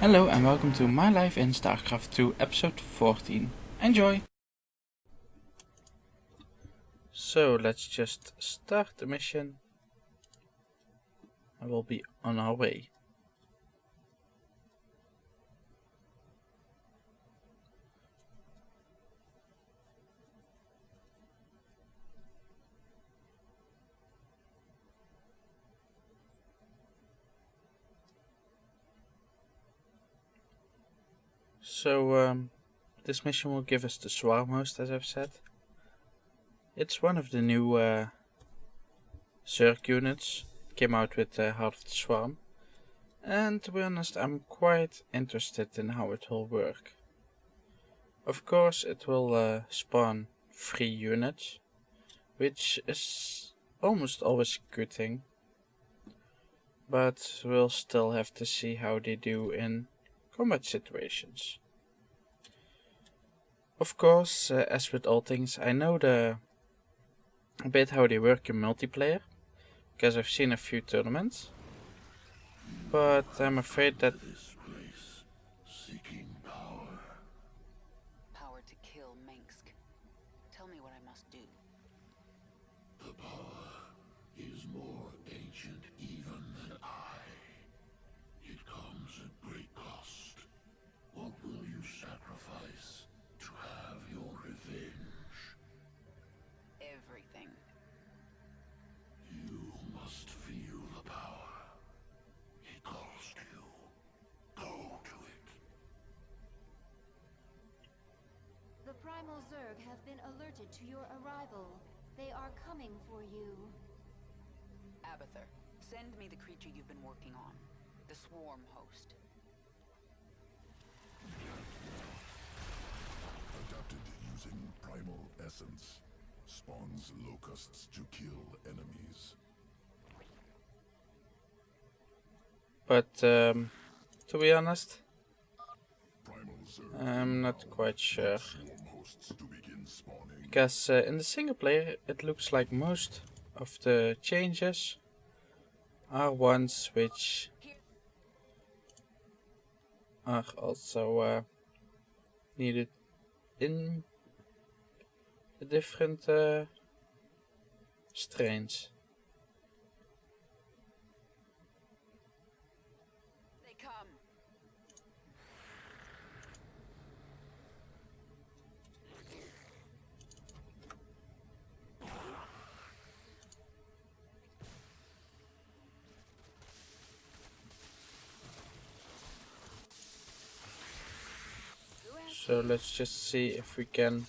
Hello and welcome to my life in StarCraft 2 episode 14. Enjoy! So let's just start the mission and we'll be on our way. So this mission will give us the Swarm host, as I've said. It's one of the new Zerg units. Came out with Heart of the Swarm. And to be honest, I'm quite interested in how it will work. Of course, it will spawn 3 units, which is almost always a good thing. But we'll still have to see how they do in combat situations. Of course, as with all things, I know a bit how they work in multiplayer, because I've seen a few tournaments, but I'm afraid that Power to kill Minsk. Tell me what I must do. The power is more ancient even than I. It comes at great cost. What will you sacrifice to have your revenge? Everything. You must feel the power. It calls to you. Go to it. The Primal Zerg have been alerted to your arrival. They are coming for you. Abather, send me the creature you've been working on. The Swarm host. Adapted using primal essence. Spawns locusts to kill enemies. but to be honest, Primal Zerg I'm not quite sure. swarm hosts to begin spawning. Because in the single player, it looks like most of the changes are ones which are also needed in the different strains. They come. So let's just see if we can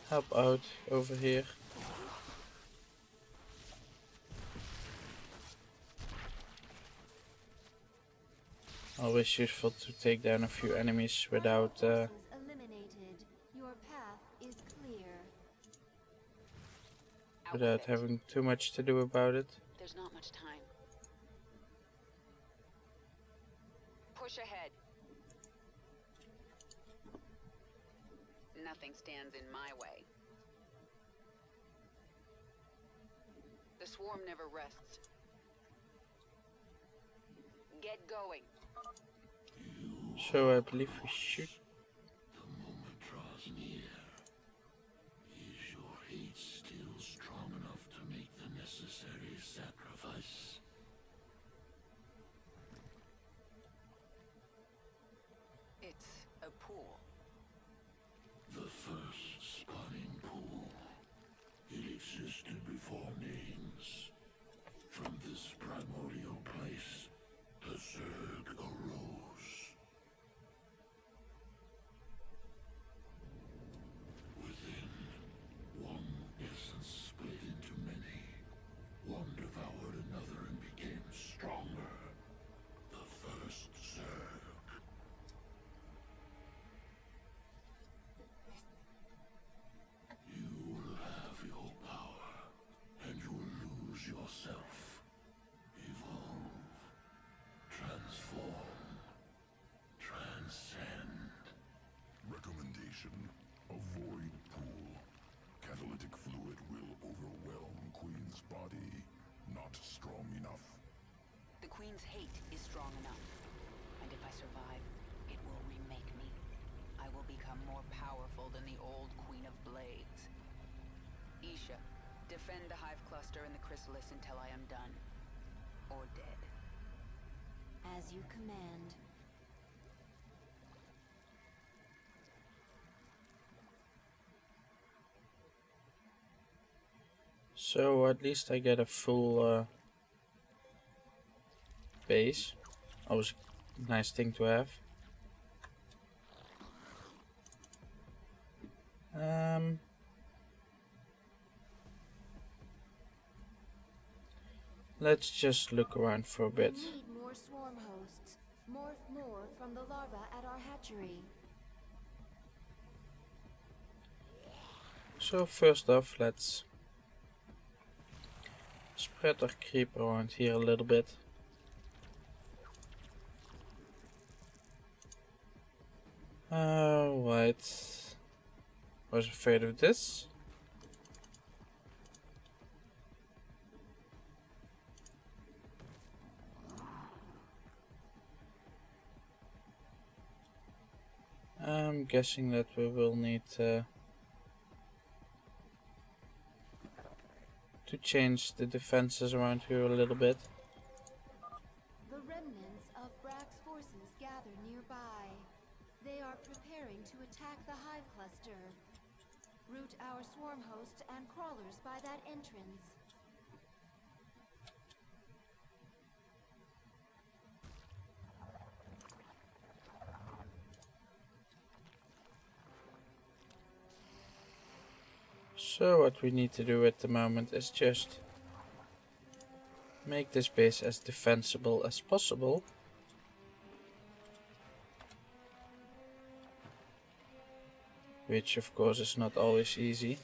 help out over here. Always useful to take down a few enemies without Forces eliminated. Your path is clear. without having too much to do about it. There's not much time. Push ahead. Nothing stands in my way. The swarm never rests. Get going. So I believe we should. The moment draws near. Is your hate still strong enough to make the necessary sacrifice? It's a pool. The first spawning pool. It existed before names. From this primordial place, the Zerg arose. Alicia. Defend the Hive Cluster and the Chrysalis until I am done. Or dead. As you command. So at least I get a full base. Always a nice thing to have. Let's just look around for a bit. We need more swarm hosts. Morph more from the larva at our hatchery. So first off, let's spread our creep around here a little bit. Right. Was afraid of this. I'm guessing that we will need to change the defenses around here a little bit. The remnants of Brack's forces gather nearby. They are preparing to attack the Hive Cluster. Route our swarm host and crawlers by that entrance. So what we need to do at the moment is just make this base as defensible as possible. Which of course is not always easy.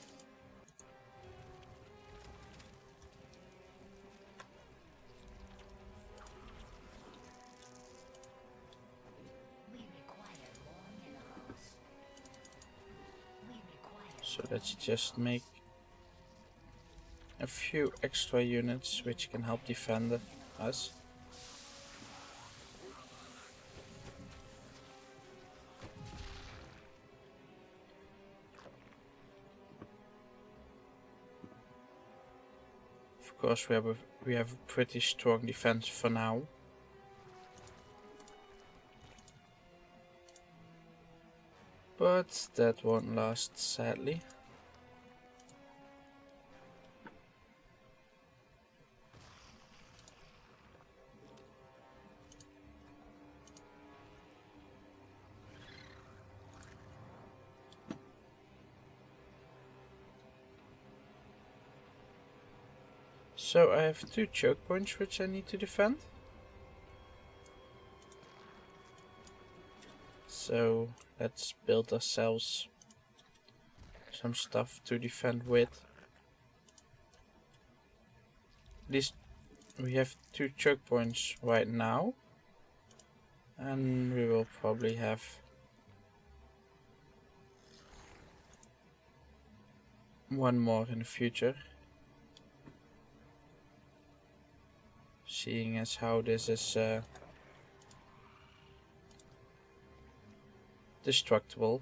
So let's just make a few extra units which can help defend us. Of course we have a pretty strong defense for now. But that won't last, sadly. So I have 2 choke points which I need to defend. So let's build ourselves some stuff to defend with. At least we have 2 choke points right now. And we will probably have one more in the future. Seeing as how this is destructible.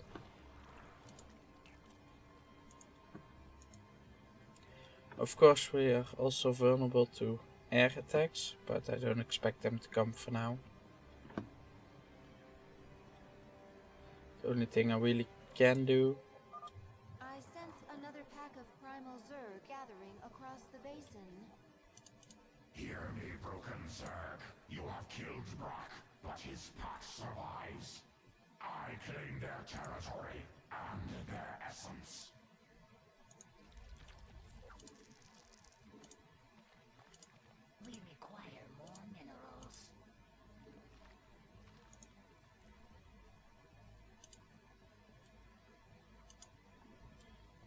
Of course we are also vulnerable to air attacks, but I don't expect them to come for now. The only thing I really can do. I sense another pack of primal Zerg gathering across the basin. Hear me, broken Zerg. You have killed Brock, but his pack survives. I claim their territory and their essence. We require more minerals.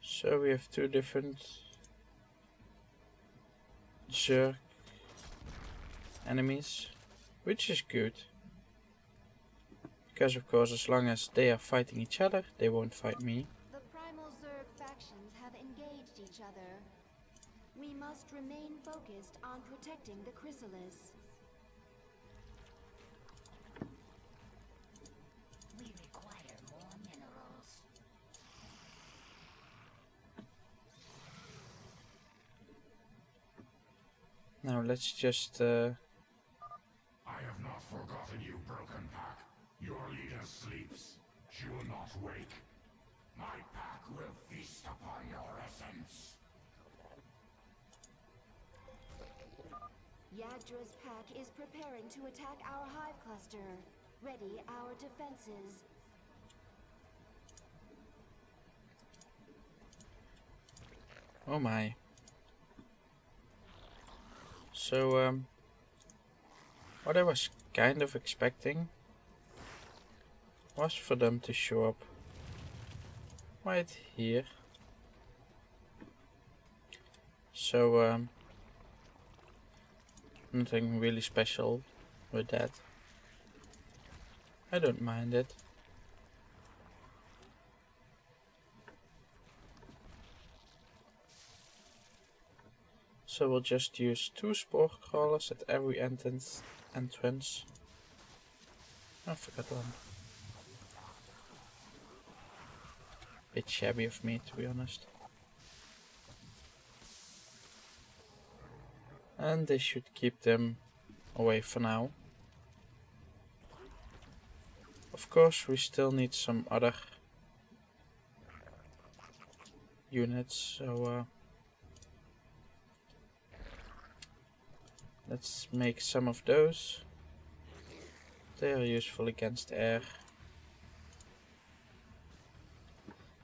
So we have 2 different Zerg enemies, which is good. Because of course as long as they are fighting each other, they won't fight me. The primal Zerg factions have engaged each other. We must remain focused on protecting the Chrysalis. We require more minerals. Now let's just I have not forgotten you, Broken Pack. Your leader sleeps. She will not wake. My pack will feast upon your essence. Yagdra's pack is preparing to attack our hive cluster. Ready our defenses. Oh my. So, what I was kind of expecting was for them to show up right here. So, nothing really special with that. I don't mind it. So we'll just use 2 spore crawlers at every entrance. I forgot one. Bit shabby of me, to be honest. And this should keep them away for now. Of course, we still need some other units, so let's make some of those. They are useful against air.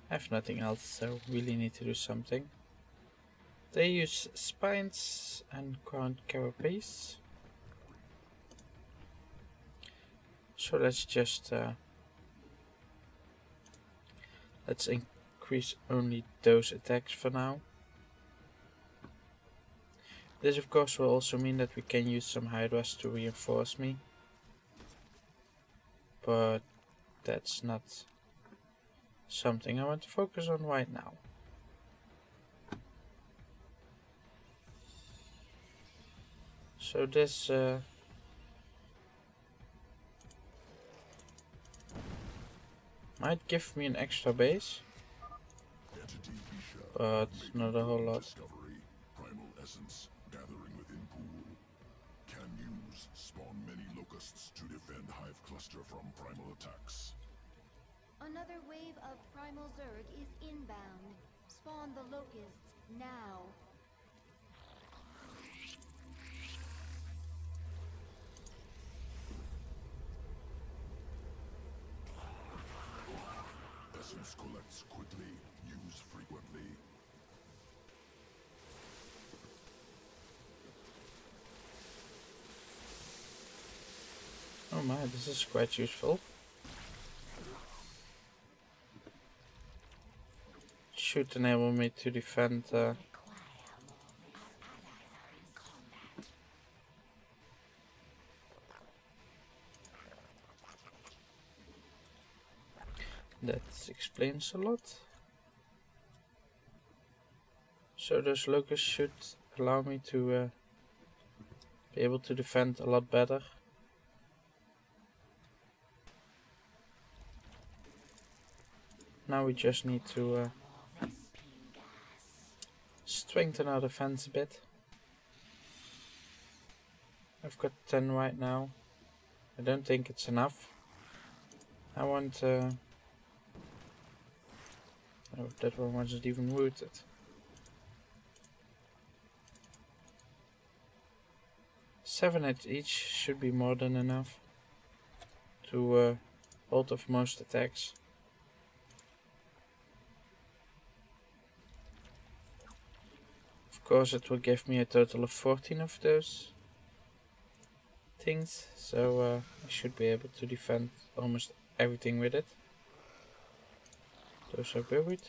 I have nothing else, so really need to do something. They use spines and crowned carapace. So let's just let's increase only those attacks for now. This of course will also mean that we can use some hydras to reinforce me. But that's not something I want to focus on right now. So this might give me an extra base, but not a whole lot. Discovery, primal essence gathering within pool. Can use spawn many locusts to defend hive cluster from primal attacks. Another wave of primal Zerg is inbound. Spawn the locusts now. Essence collects quickly, use frequently. Oh my, this is quite useful. Should enable me to defend that explains a lot. So those locusts should allow me to be able to defend a lot better. Now we just need to strengthen our defense a bit. I've got 10 right now. I don't think it's enough. I want oh, that one wasn't even rooted. Seven at each should be more than enough to hold off most attacks. Of course it will give me a total of 14 of those things, so I should be able to defend almost everything with it. Those are buried.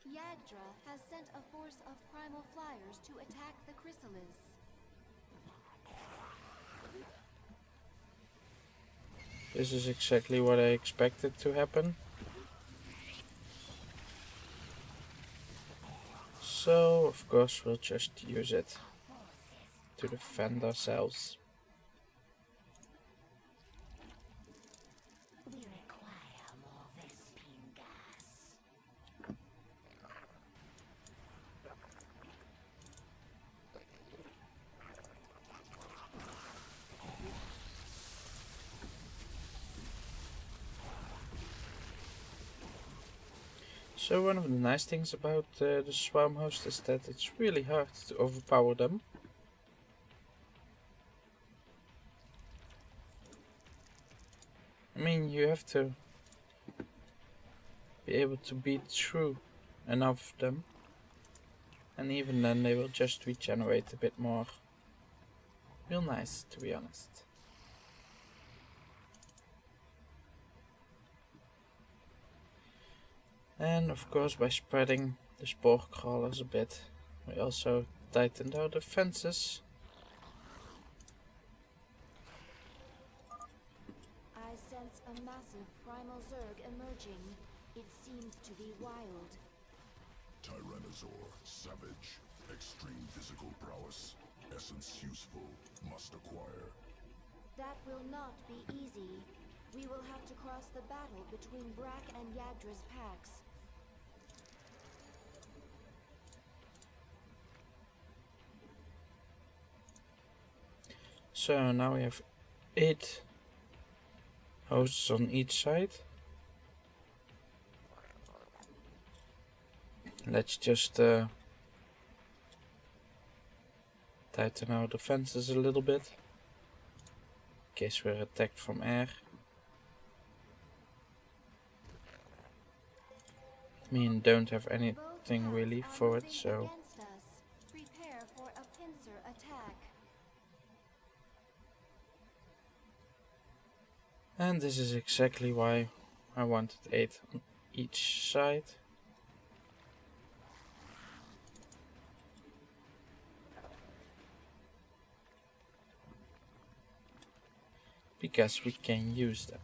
Yagdra has sent a force of primal flyers to attack the chrysalis. This is exactly what I expected to happen. So, of course, we'll just use it to defend ourselves. So one of the nice things about the swarm host is that it's really hard to overpower them. I mean, you have to be able to beat through enough of them, and even then they will just regenerate a bit more. Real nice, to be honest. And of course, by spreading the spore crawlers a bit, we also tightened our defenses. I sense a massive primal Zerg emerging. It seems to be wild. Tyrannosaur, savage, extreme physical prowess, essence useful, must acquire. That will not be easy. We will have to cross the battle between Brack and Yagdra's packs. So now we have 8 hosts on each side. Let's just tighten our defenses a little bit, in case we're attacked from air. I mean, don't have anything really for it, so Prepare for a pincer attack. and this is exactly why I wanted 8 on each side. Because we can use them.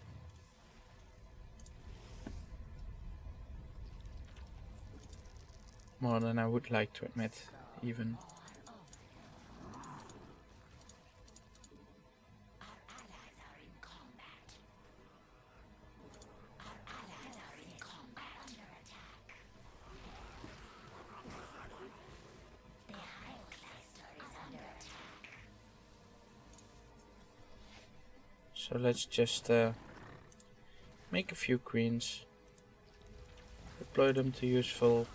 More than I would like to admit, even. So let's just make a few queens, deploy them to useful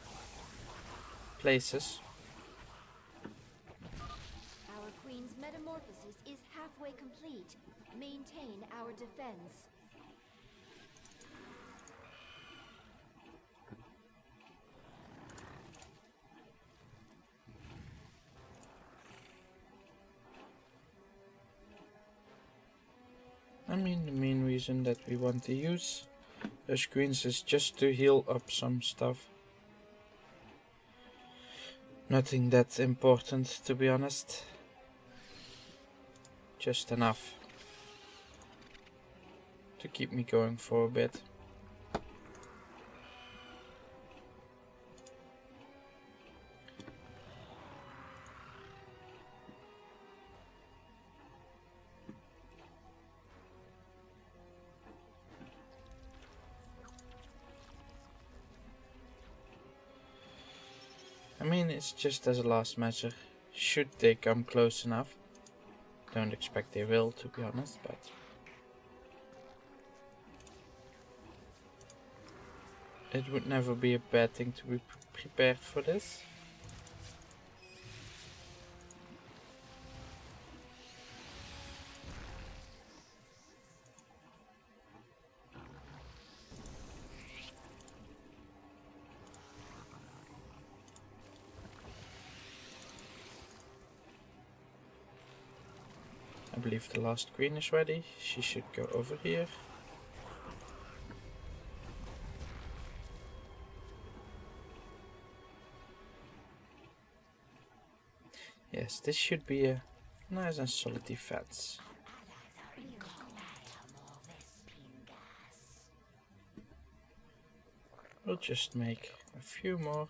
places. Our queen's metamorphosis is halfway complete. Maintain our defense. I mean, the main reason that we want to use those queens is just to heal up some stuff. Nothing that important, to be honest. Just enough to keep me going for a bit. I mean, it's just as a last measure. Should they come close enough? Don't expect they will, to be honest, but it would never be a bad thing to be prepared for this. I believe the last queen is ready. She should go over here. Yes, this should be a nice and solid defense. We'll just make a few more.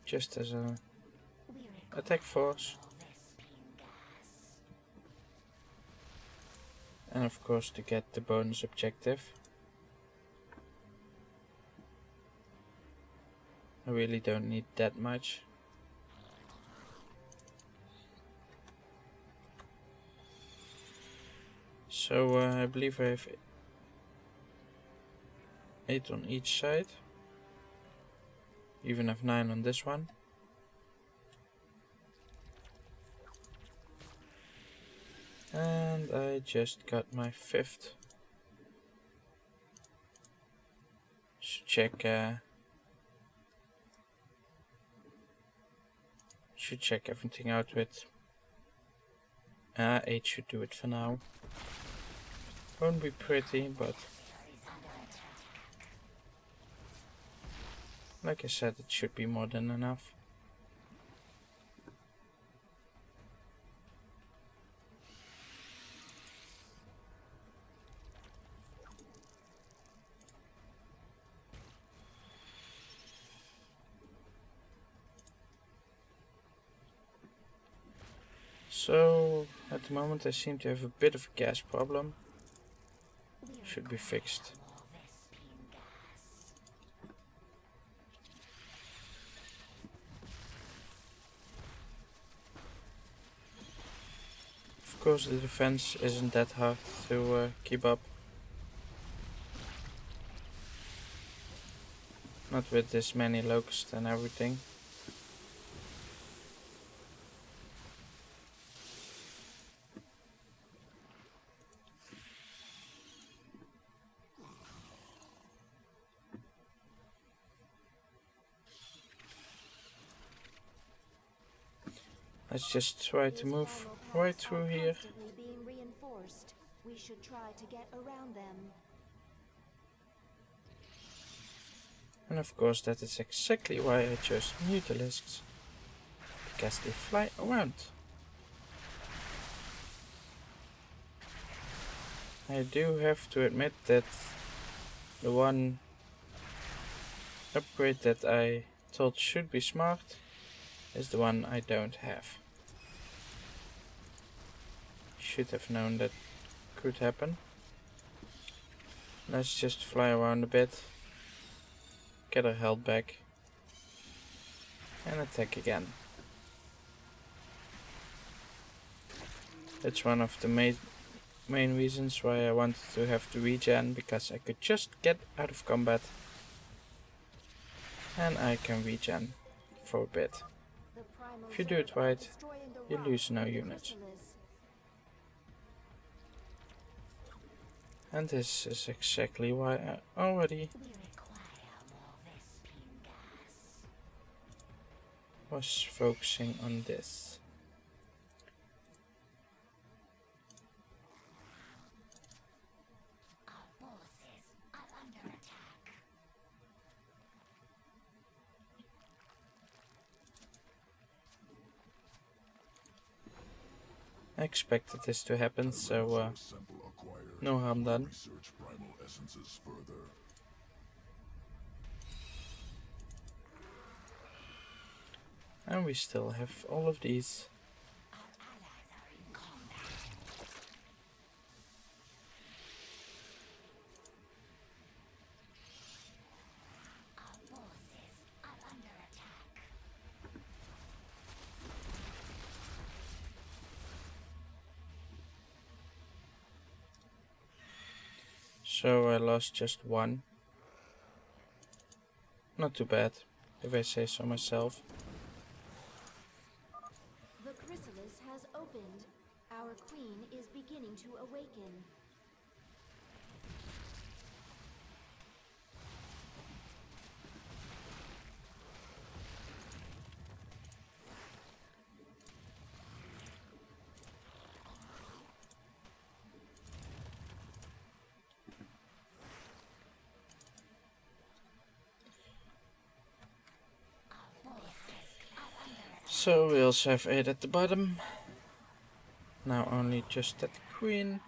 Just as a attack force. And of course to get the bonus objective. I really don't need that much. So I believe I have 8 on each side. Even have 9 on this one. And I just got my 5th. Should check everything out with 8 should do it for now. Won't be pretty, but like I said, it should be more than enough. So, at the moment I seem to have a bit of a gas problem. Should be fixed. Of course the defense isn't that hard to keep up. Not with this many locusts and everything. Let's just try to move right through here. Being reinforced. We should try to get around them. And of course that is exactly why I chose Mutalisks. Because they fly around. I do have to admit that the one upgrade that I thought should be smart is the one I don't have. Should have known that could happen. Let's just fly around a bit, get our health back, and attack again. That's one of the main reasons why I wanted to have the regen, because I could just get out of combat and I can regen for a bit. If you do it right, you lose no units. And this is exactly why I already was focusing on this. I expected this to happen, so no harm done. Research primal essences further. And we still have all of these. So I lost just one. Not too bad, if I say so myself. The chrysalis has opened. Our queen is beginning to awaken. So we also have 8 at the bottom. Now only just at the queen.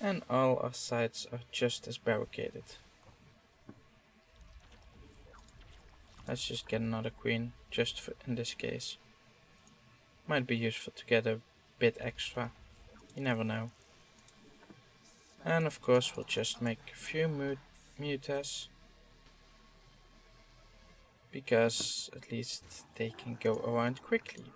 And all our sides are just as barricaded. Let's just get another queen, just for in this case. Might be useful to get a bit extra, you never know. And of course we'll just make a few mutas. Because at least they can go around quickly.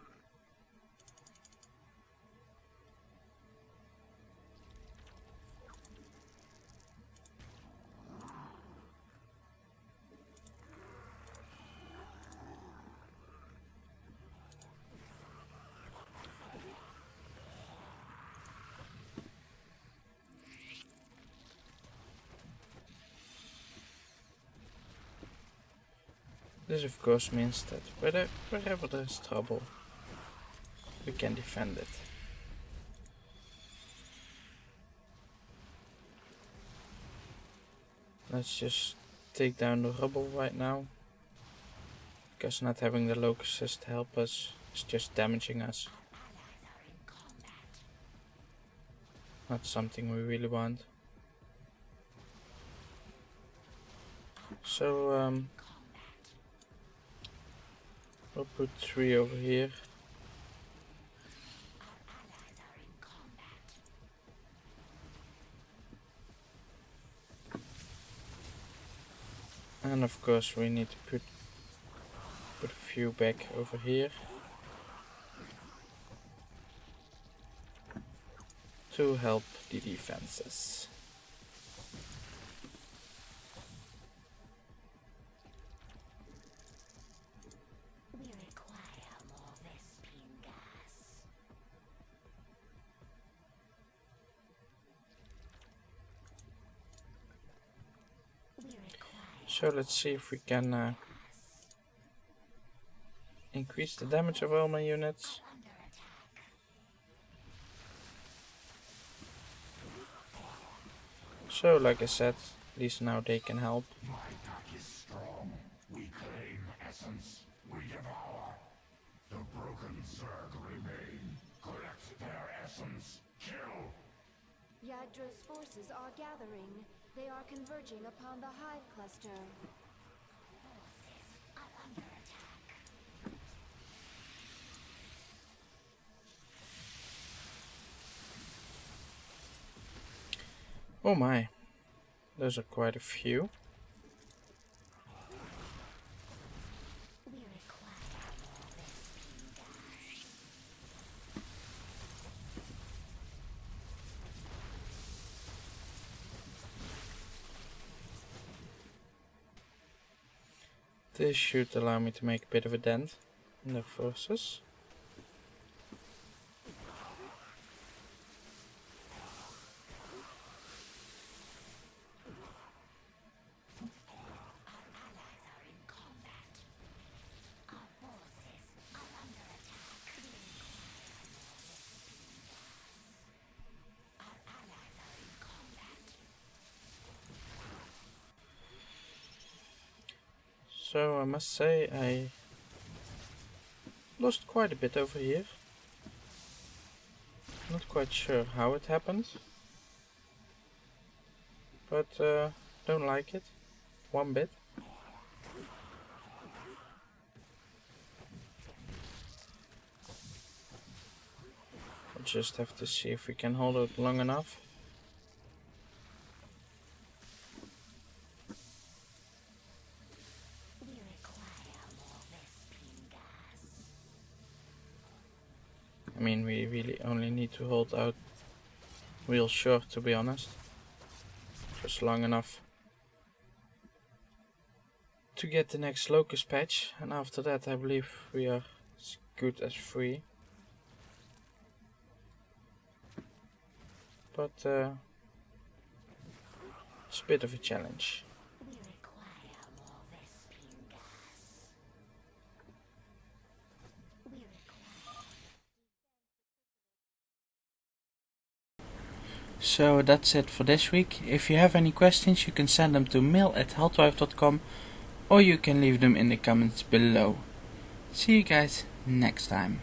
This of course means that wherever there's trouble, we can defend it. Let's just take down the rubble right now, because not having the locusts to help us is just damaging us. Not something we really want. So we'll put 3 over here. And of course we need to put a few back over here to help the defenses. We require more Vespine gas. We require So let's see if we can increase the damage of all my units. under attack. So like I said, at least now they can help. My attack is strong. We claim essence. We devour. The broken Zerg remain. Collect their essence. Kill. Yadra's forces are gathering. They are converging upon the hive cluster. Forces are under attack. Oh my, those are quite a few. We require more Vespine gas. This should allow me to make a bit of a dent in the forces. Allies are in combat. Our forces are under attack. We require more Vespine gas. Our allies are in combat. So I must say I lost quite a bit over here. Not quite sure how it happened, but don't like it one bit. We'll just have to see if we can hold it long enough. We require more Vespine gas. I mean, we really only need to hold out real short, to be honest. Just long enough to get the next locust patch, and after that I believe we are as good as free. But it's a bit of a challenge. We require more Vespine gas. We require... So that's it for this week. If you have any questions, you can send them to mail@haldrive.com or you can leave them in the comments below. See you guys next time.